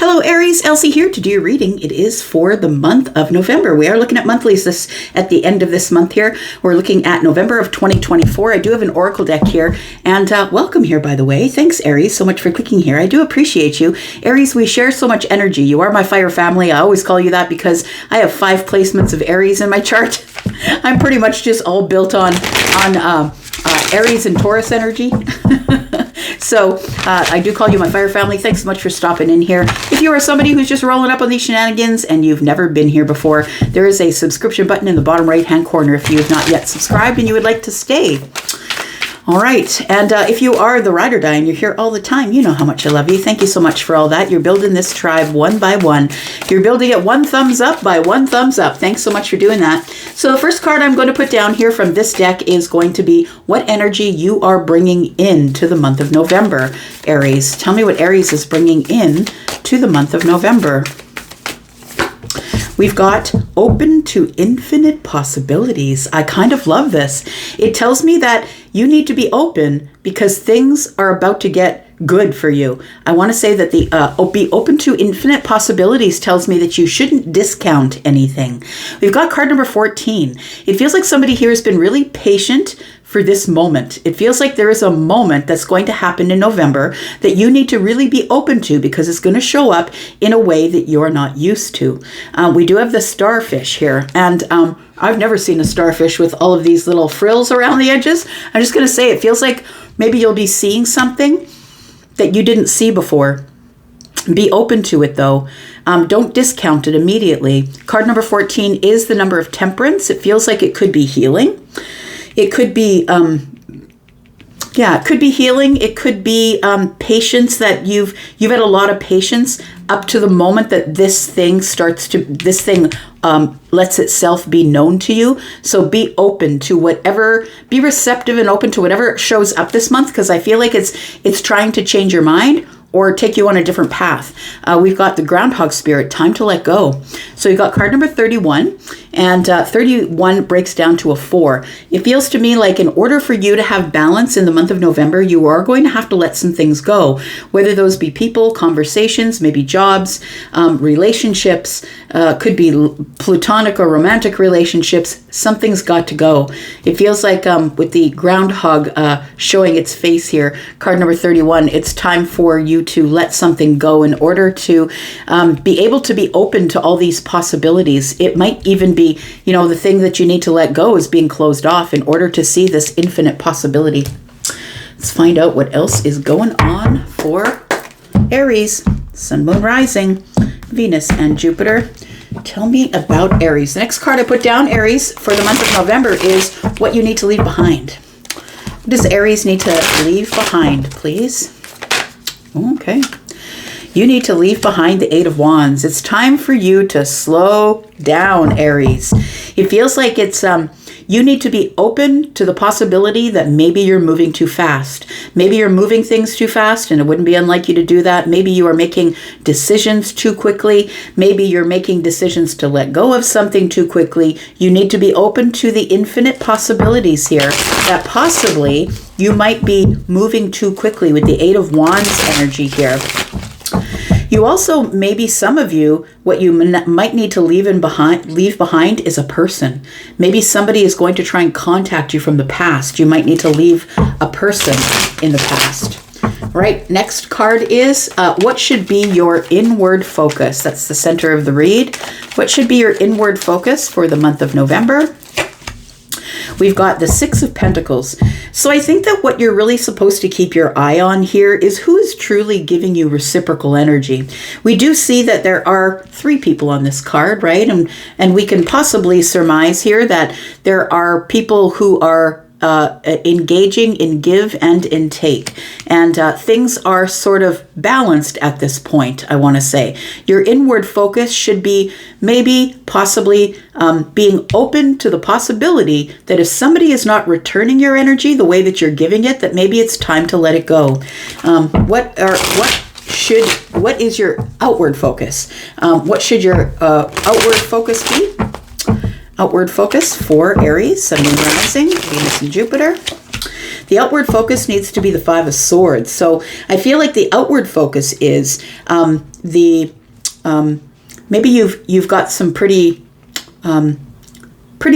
Hello Aries, Elsie here to do your reading. It is for the month of November. We are looking at monthlies at the end of this month here. We're looking at November of 2024. I do have an oracle deck here, and welcome here, by the way. Thanks, Aries, so much for clicking here. I do appreciate you. Aries, we share so much energy. You are my fire family. I always call you that because I have 5 placements of Aries in my chart. I'm pretty much just all built on Aries and Taurus energy. So I do call you my fire family. Thanks so much for stopping in here. If you are somebody who's just rolling up on these shenanigans and you've never been here before, there is a subscription button in the bottom right hand corner if you have not yet subscribed and you would like to stay. All right. And if you are the ride or die and you're here all the time, you know how much I love you. Thank you so much for all that. You're building this tribe one by one. You're building it one thumbs up by one thumbs up. Thanks so much for doing that. So the first card I'm going to put down here from this deck is going to be what energy you are bringing in to the month of November, Aries. Tell me what Aries is bringing in to the month of November. We've got open to infinite possibilities. I kind of love this. It tells me that you need to be open because things are about to get good for you. I want to say that the be open to infinite possibilities tells me that you shouldn't discount anything. We've got card number 14. It feels like somebody here has been really patient for this moment. It feels like there is a moment that's going to happen in November that you need to really be open to because it's going to show up in a way that you're not used to. We do have the starfish here, and I've never seen a starfish with all of these little frills around the edges. I'm just going to say it feels like maybe you'll be seeing something that you didn't see before. Be open to it though. Don't discount it immediately. Card number 14 is the number of temperance. It feels like it could be healing. It could be, it could be healing. It could be patience, that you've had a lot of patience up to the moment that this thing lets itself be known to you. So be open to whatever, be receptive and open to whatever shows up this month, because I feel like it's trying to change your mind or take you on a different path. We've got the groundhog spirit, time to let go. So you've got card number 31, and 31 breaks down to a 4. It feels to me like in order for you to have balance in the month of November, you are going to have to let some things go, whether those be people, conversations, maybe jobs, relationships, could be platonic or romantic relationships. Something's got to go. It feels like with the groundhog showing its face here, card number 31, it's time for you to let something go in order to be able to be open to all these possibilities. It might even be, the thing that you need to let go is being closed off in order to see this infinite possibility. Let's find out what else is going on for Aries, Sun, Moon, Rising, Venus, and Jupiter. Tell me about Aries. The next card I put down, Aries, for the month of November is what you need to leave behind. What does Aries need to leave behind, please? Okay. You need to leave behind the 8 of Wands. It's time for you to slow down, Aries. It feels like it's you need to be open to the possibility that maybe you're moving too fast. Maybe you're moving things too fast, and it wouldn't be unlike you to do that. Maybe you are making decisions too quickly. Maybe you're making decisions to let go of something too quickly. You need to be open to the infinite possibilities here that possibly you might be moving too quickly with the 8 of Wands energy here. You also, maybe some of you, what you might need to leave behind is a person. Maybe somebody is going to try and contact you from the past. You might need to leave a person in the past. All right, next card is what should be your inward focus? That's the center of the read. What should be your inward focus for the month of November? We've got the 6 of Pentacles. So I think that what you're really supposed to keep your eye on here is who is truly giving you reciprocal energy. We do see that there are 3 people on this card, right? And we can possibly surmise here that there are people who are engaging in give and in take. And things are sort of balanced at this point, I want to say. Your inward focus should be maybe, possibly being open to the possibility that if somebody is not returning your energy the way that you're giving it, that maybe it's time to let it go. What is your outward focus? What should your outward focus be? Outward focus for Aries, Sun, Moon, Rising, Venus, and Jupiter. The outward focus needs to be the Five of Swords. So I feel like the outward focus is maybe you've got some pretty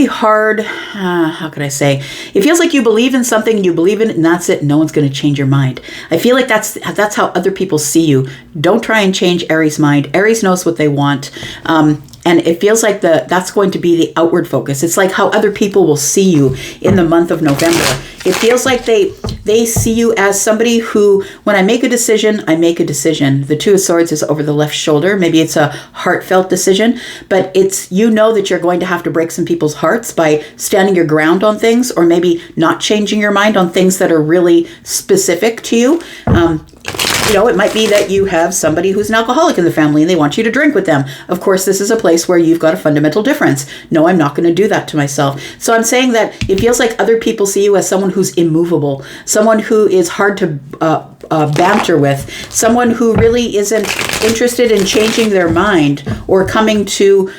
hard, how can I say? It feels like you believe in something and you believe in it and that's it. No one's going to change your mind. I feel like that's how other people see you. Don't try and change Aries' mind. Aries knows what they want. And it feels like that's going to be the outward focus. It's like how other people will see you in the month of November. It feels like they see you as somebody who, when I make a decision, I make a decision. The Two of Swords is over the left shoulder. Maybe it's a heartfelt decision, but it's, you know that you're going to have to break some people's hearts by standing your ground on things, or maybe not changing your mind on things that are really specific to you. It might be that you have somebody who's an alcoholic in the family and they want you to drink with them. Of course, this is a place where you've got a fundamental difference. No, I'm not going to do that to myself. So I'm saying that it feels like other people see you as someone who's immovable, someone who is hard to banter with, someone who really isn't interested in changing their mind or coming to,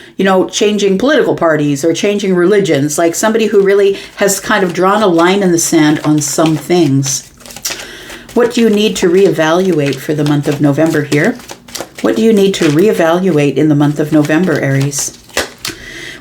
changing political parties or changing religions, like somebody who really has kind of drawn a line in the sand on some things. What do you need to reevaluate for the month of November here? What do you need to reevaluate in the month of November, Aries?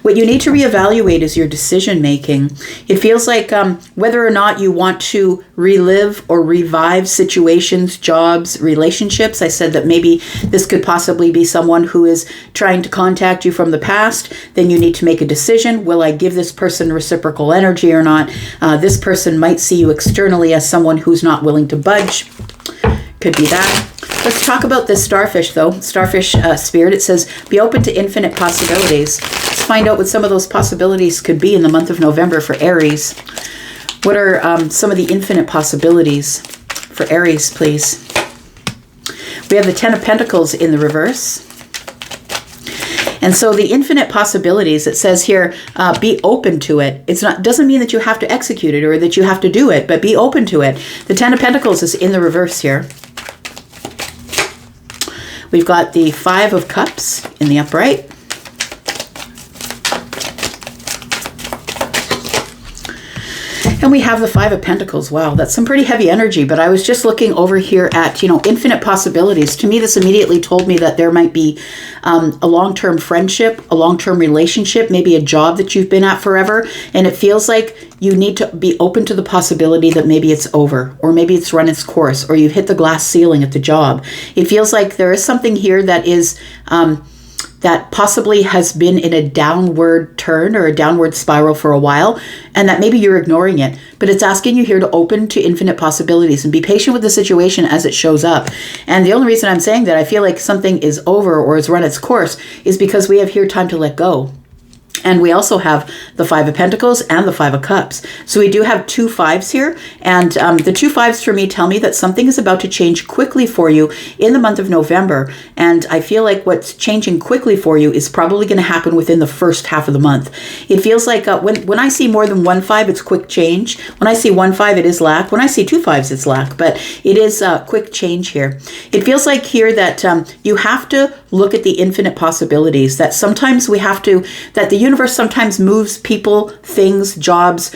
What you need to reevaluate is your decision making. It feels like whether or not you want to relive or revive situations, jobs, relationships. I said that maybe this could possibly be someone who is trying to contact you from the past. Then you need to make a decision. Will I give this person reciprocal energy or not? This person might see you externally as someone who's not willing to budge. Could be that. Let's talk about this starfish, though. Starfish spirit. It says, be open to infinite possibilities. Let's find out what some of those possibilities could be in the month of November for Aries. What are some of the infinite possibilities for Aries, please? We have the Ten of Pentacles in the reverse. And so the infinite possibilities, it says here, be open to it. Doesn't mean that you have to execute it or that you have to do it, but be open to it. The Ten of Pentacles is in the reverse here. We've got the Five of Cups in the upright. And we have the Five of Pentacles. Wow, that's some pretty heavy energy. But I was just looking over here at, infinite possibilities. To me, this immediately told me that there might be a long-term friendship, a long-term relationship, maybe a job that you've been at forever. And it feels like you need to be open to the possibility that maybe it's over, or maybe it's run its course, or you've hit the glass ceiling at the job. It feels like there is something here that is... that possibly has been in a downward turn or a downward spiral for a while, and that maybe you're ignoring it. But it's asking you here to open to infinite possibilities and be patient with the situation as it shows up. And the only reason I'm saying that I feel like something is over or has run its course is because we have here time to let go. And we also have the Five of Pentacles and the Five of Cups. So we do have two fives here. And the two fives for me tell me that something is about to change quickly for you in the month of November. And I feel like what's changing quickly for you is probably going to happen within the first half of the month. It feels like when I see more than one five, it's quick change. When I see one five, it is lack. When I see two fives, it's lack. But it is quick change here. It feels like here that you have to look at the infinite possibilities, that sometimes that the universe sometimes moves people, things, jobs,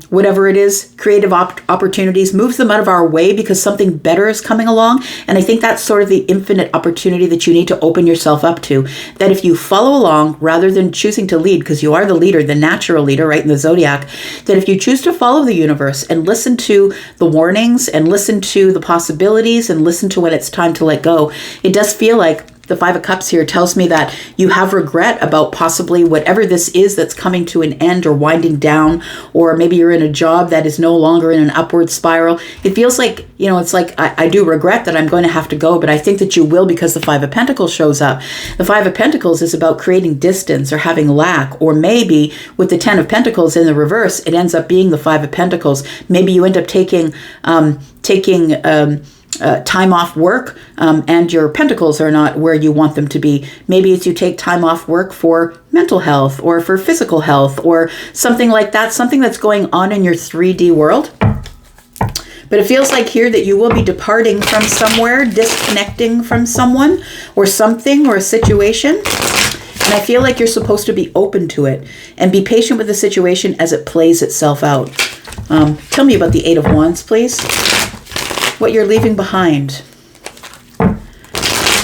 whatever it is, creative opportunities, moves them out of our way because something better is coming along. And I think that's sort of the infinite opportunity that you need to open yourself up to. That if you follow along rather than choosing to lead, because you are the leader, the natural leader, right, in the zodiac, that if you choose to follow the universe and listen to the warnings and listen to the possibilities and listen to when it's time to let go, it does feel like the Five of Cups here tells me that you have regret about possibly whatever this is that's coming to an end or winding down, or maybe you're in a job that is no longer in an upward spiral. It feels like, it's like I do regret that I'm going to have to go, but I think that you will because the Five of Pentacles shows up. The Five of Pentacles is about creating distance or having lack, or maybe with the Ten of Pentacles in the reverse, it ends up being the Five of Pentacles. Maybe you end up taking time off work and your pentacles are not where you want them to be. Maybe it's you take time off work for mental health or for physical health or something like that, something that's going on in your 3D world. But it feels like here that you will be departing from somewhere, disconnecting from someone or something or a situation. And I feel like you're supposed to be open to it and be patient with the situation as it plays itself out. Tell me about the Eight of Wands, please. What you're leaving behind.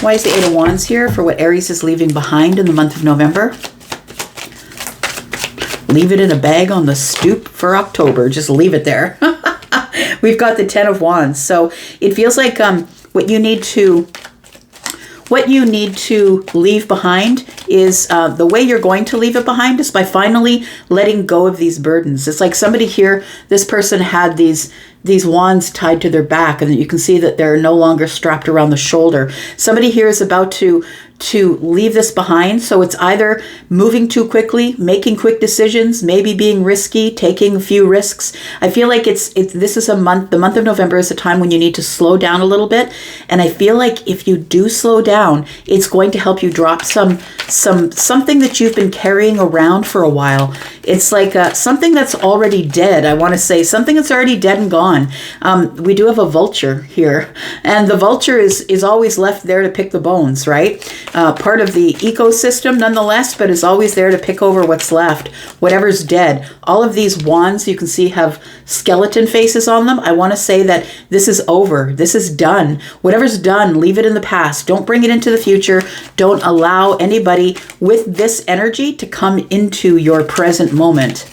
Why is the Eight of Wands here for what Aries is leaving behind in the month of November? Leave it in a bag on the stoop for October. Just leave it there. We've got the Ten of Wands. So it feels like what you need to leave behind is the way you're going to leave it behind is by finally letting go of these burdens. It's like somebody here, this person had these wands tied to their back, and you can see that they're no longer strapped around the shoulder. Somebody here is about to leave this behind. So it's either moving too quickly, making quick decisions, maybe being risky, taking a few risks. I feel like this is a month, the month of November is a time when you need to slow down a little bit. And I feel like if you do slow down, it's going to help you drop something that you've been carrying around for a while. It's like something that's already dead. I want to say something that's already dead and gone. We do have a vulture here, and the vulture is always left there to pick the bones, right? Part of the ecosystem nonetheless, but is always there to pick over what's left, whatever's dead. All of these wands you can see have skeleton faces on them. I want to say that this is over. This is done. Whatever's done, leave it in the past. Don't bring it into the future. Don't allow anybody with this energy to come into your present moment.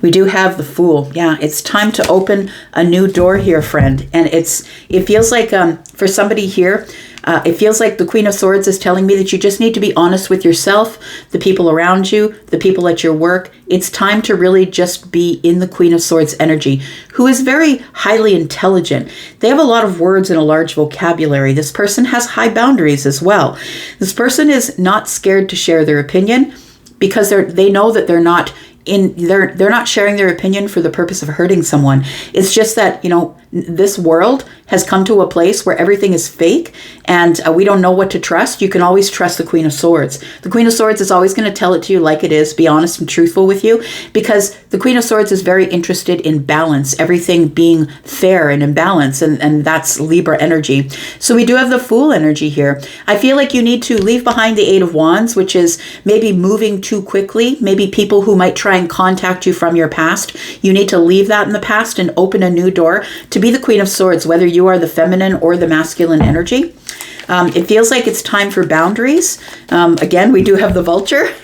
We do have the Fool. Yeah, it's time to open a new door here, friend. And it feels like for somebody here, it feels like the Queen of Swords is telling me that you just need to be honest with yourself, the people around you, the people at your work. It's time to really just be in the Queen of Swords energy, who is very highly intelligent. They have a lot of words and a large vocabulary. This person has high boundaries as well. This person is not scared to share their opinion because they know that they're not sharing their opinion for the purpose of hurting someone. It's just that, this world has come to a place where everything is fake and we don't know what to trust. You can always trust the Queen of Swords. The Queen of Swords is always going to tell it to you like it is, be honest and truthful with you, because the Queen of Swords is very interested in balance, everything being fair and in balance, and that's Libra energy. So we do have the Fool energy here. I feel like you need to leave behind the Eight of Wands, which is maybe moving too quickly, maybe people who might try and contact you from your past. You need to leave that in the past and open a new door to be the Queen of Swords, whether you are the feminine or the masculine energy. It feels like it's time for boundaries. Again, we do have the vulture.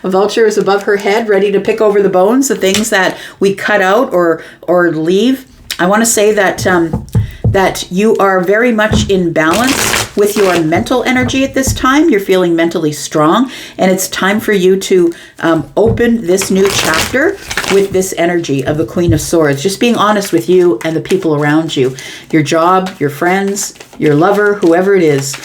A vulture is above her head, ready to pick over the bones, the things that we cut out or leave. I want to say that you are very much in balance with your mental energy at this time. You're feeling mentally strong, and it's time for you to open this new chapter with this energy of the Queen of Swords. Just being honest with you and the people around you, your job, your friends, your lover, whoever it is.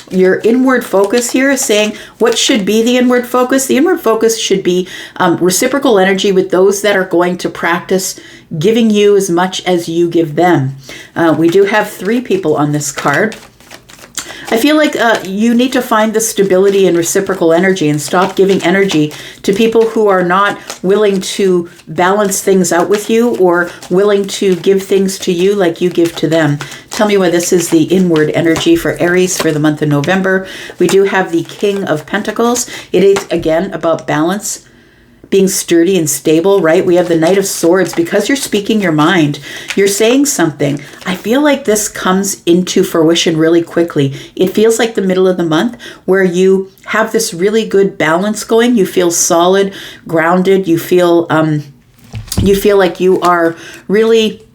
Your inward focus here is saying, what should be the inward focus? The inward focus should be reciprocal energy with those that are going to practice giving you as much as you give them. We do have 3 people on this card. I feel like you need to find the stability in reciprocal energy and stop giving energy to people who are not willing to balance things out with you or willing to give things to you like you give to them. Tell me why this is the inward energy for Aries for the month of November. We do have the King of Pentacles. It is, again, about balance, being sturdy and stable, right? We have the Knight of Swords. Because you're speaking your mind, you're saying something. I feel like this comes into fruition really quickly. It feels like the middle of the month where you have this really good balance going. You feel solid, grounded. You feel like you are really,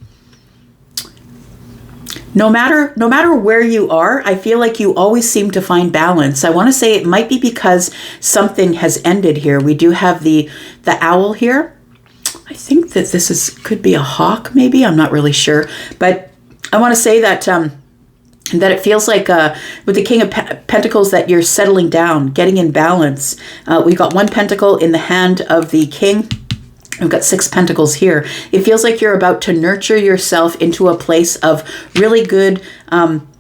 no matter where you are, I feel like you always seem to find balance. I want to say it might be because something has ended here. We do have the owl here. I think that could be a hawk, maybe. I'm not really sure. But I want to say that it feels like with the King of Pentacles that you're settling down, getting in balance. We got 1 pentacle in the hand of the king. We've got 6 pentacles here. It feels like you're about to nurture yourself into a place of really good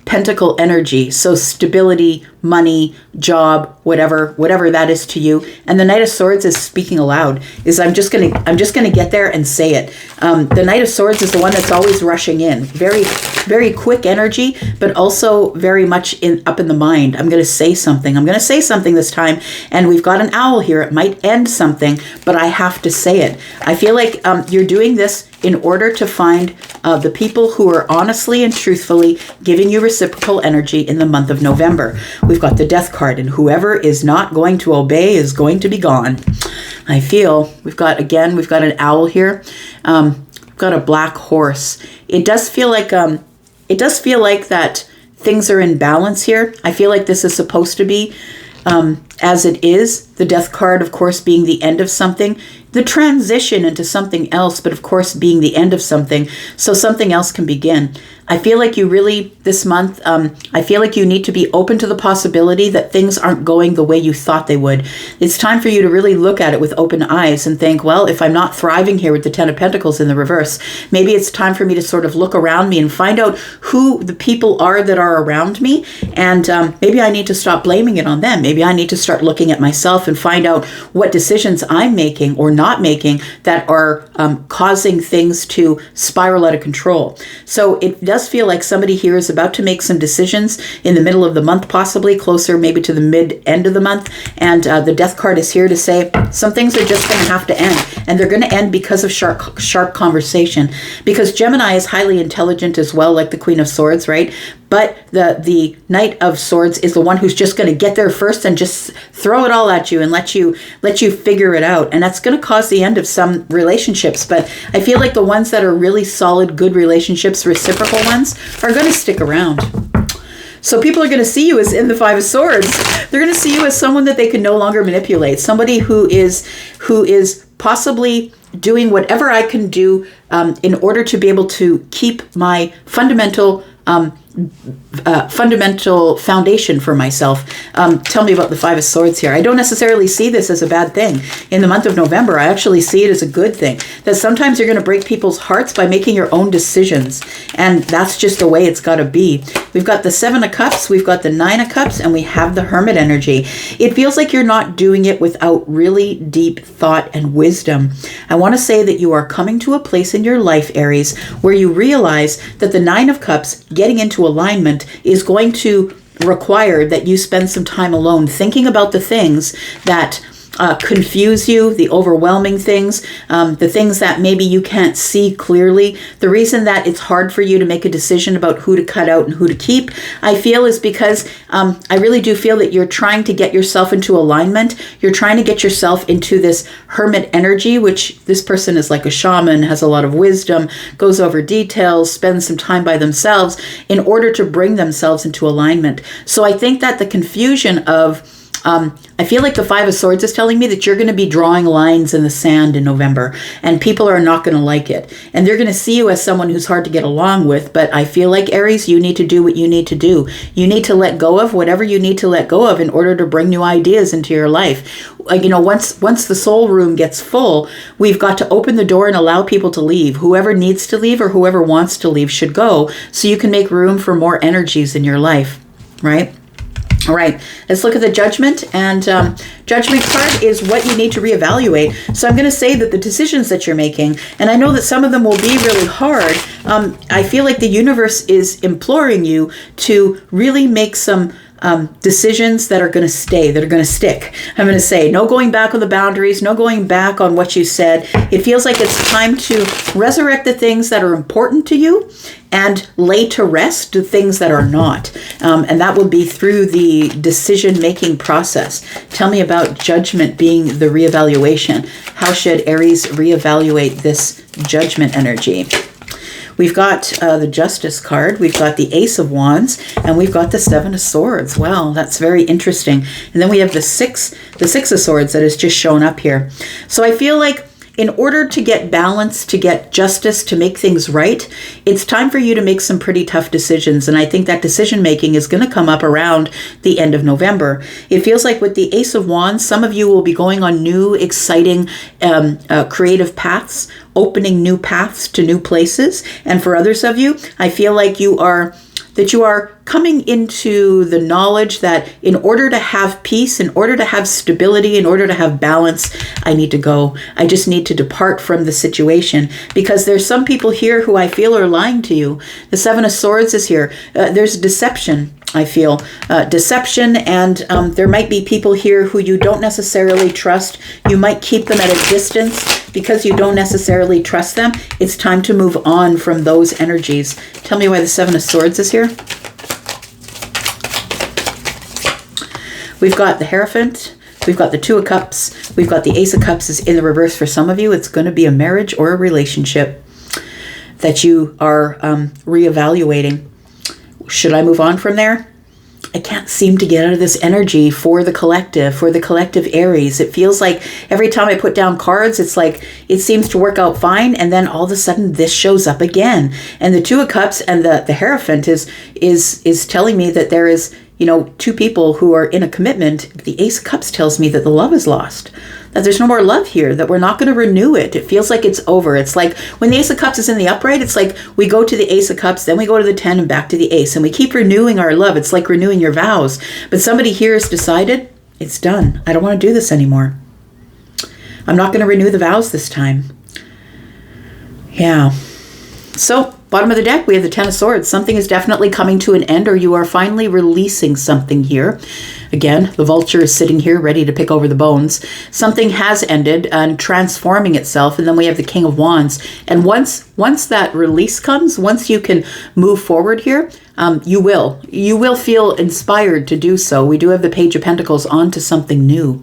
pentacle energy. So stability, money, job, whatever that is to you. And the Knight of Swords is speaking aloud. Is I'm just gonna get there and say it. The Knight of Swords is the one that's always rushing in. Very, very quick energy, but also very much up in the mind. I'm gonna say something. I'm gonna say something this time. And we've got an owl here. It might end something, but I have to say it. I feel like you're doing this in order to find the people who are honestly and truthfully giving you reciprocal energy in the month of November. We've got the Death card, and whoever is not going to obey is going to be gone. I feel we've got an owl here. We've got a black horse. It does feel like that things are in balance here. I feel like this is supposed to be as it is. The Death card, of course, being the end of something, the transition into something else, but of course being the end of something, so something else can begin. I feel like you really, this month, I feel like you need to be open to the possibility that things aren't going the way you thought they would. It's time for you to really look at it with open eyes and think, well, if I'm not thriving here with the Ten of Pentacles in the reverse, maybe it's time for me to sort of look around me and find out who the people are that are around me. And maybe I need to stop blaming it on them. Maybe I need to start looking at myself and find out what decisions I'm making or not making that are causing things to spiral out of control. So it does feel like somebody here is about to make some decisions in the middle of the month, possibly closer maybe to the mid-end of the month. And the Death card is here to say some things are just going to have to end. And they're going to end because of sharp conversation. Because Gemini is highly intelligent as well, like the Queen of Swords, right? But the Knight of Swords is the one who's just going to get there first and just throw it all at you and let you figure it out. And that's going to cause the end of some relationships. But I feel like the ones that are really solid, good relationships, reciprocal ones, are going to stick around. So people are going to see you as in the Five of Swords. They're going to see you as someone that they can no longer manipulate. Somebody who is possibly doing whatever I can do in order to be able to keep my fundamental foundation for myself. Tell me about the Five of Swords here. I don't necessarily see this as a bad thing. In the month of November, I actually see it as a good thing. That sometimes you're going to break people's hearts by making your own decisions. And that's just the way it's got to be. We've got the Seven of Cups, we've got the Nine of Cups, and we have the Hermit energy. It feels like you're not doing it without really deep thought and wisdom. I want to say that you are coming to a place in your life, Aries, where you realize that the Nine of Cups, getting into alignment, is going to require that you spend some time alone thinking about the things that confuse you, the overwhelming things, the things that maybe you can't see clearly. The reason that it's hard for you to make a decision about who to cut out and who to keep, I feel, is because I really do feel that you're trying to get yourself into alignment. You're trying to get yourself into this hermit energy, which this person is like a shaman, has a lot of wisdom, goes over details, spends some time by themselves in order to bring themselves into alignment. So I think that the confusion of I feel like the Five of Swords is telling me that you're going to be drawing lines in the sand in November, and people are not going to like it. And they're going to see you as someone who's hard to get along with. But I feel like, Aries, you need to do what you need to do. You need to let go of whatever you need to let go of in order to bring new ideas into your life. Once the soul room gets full, we've got to open the door and allow people to leave. Whoever needs to leave or whoever wants to leave should go, so you can make room for more energies in your life, right? All right, let's look at the Judgment. And Judgment card is what you need to reevaluate. So I'm going to say that the decisions that you're making, and I know that some of them will be really hard, I feel like the universe is imploring you to really make some decisions that are going to stay, that are going to stick. I'm going to say no going back on the boundaries, no going back on what you said. It feels like it's time to resurrect the things that are important to you and lay to rest the things that are not. And that will be through the decision-making process. Tell me about Judgment being the reevaluation. How should Aries reevaluate this Judgment energy? We've got the Justice card, we've got the Ace of Wands, and we've got the Seven of Swords. Wow, that's very interesting. And then we have the Six of Swords that has just shown up here. So I feel like in order to get balance, to get justice, to make things right, it's time for you to make some pretty tough decisions. And I think that decision making is going to come up around the end of November. It feels like with the Ace of Wands, some of you will be going on new, exciting, creative paths, opening new paths to new places. And for others of you, I feel like you are that you are coming into the knowledge that in order to have peace, in order to have stability, in order to have balance, I need to go. I just need to depart from the situation, because there's some people here who I feel are lying to you. The Seven of Swords is here. There's deception. I feel deception, and there might be people here who you don't necessarily trust. You might keep them at a distance because you don't necessarily trust them. It's time to move on from those energies. Tell me why the Seven of Swords is here. We've got the Hierophant. We've got the Two of Cups. We've got the Ace of Cups is in the reverse for some of you. It's going to be a marriage or a relationship that you are reevaluating. Should I move on from there? I can't seem to get out of this energy for the collective Aries. It feels like every time I put down cards, it's like it seems to work out fine, and then all of a sudden this shows up again. And the Two of Cups and the Hierophant is telling me that there is, two people who are in a commitment. The Ace of Cups tells me that the love is lost, that there's no more love here, that we're not going to renew it. It feels like it's over. It's like when the Ace of Cups is in the upright, it's like we go to the Ace of Cups, then we go to the 10 and back to the Ace, and we keep renewing our love. It's like renewing your vows. But somebody here has decided, it's done. I don't want to do this anymore. I'm not going to renew the vows this time. Yeah. So, bottom of the deck, we have the Ten of Swords. Something is definitely coming to an end, or you are finally releasing something here. Again, the vulture is sitting here ready to pick over the bones. Something has ended and transforming itself. And then we have the King of Wands. And once that release comes, once you can move forward here, you will feel inspired to do so. We do have the Page of Pentacles onto something new.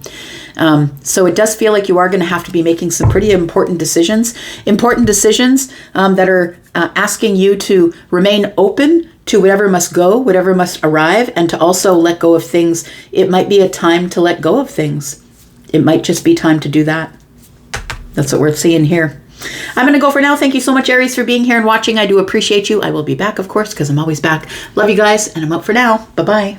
So it does feel like you are going to have to be making some pretty important decisions that are asking you to remain open to whatever must go, whatever must arrive, and to also let go of things. It might be a time to let go of things. It might just be time to do that. That's what we're seeing here. I'm going to go for now. Thank you so much, Aries, for being here and watching. I do appreciate you. I will be back, of course, because I'm always back. Love you guys, and I'm out for now. Bye-bye.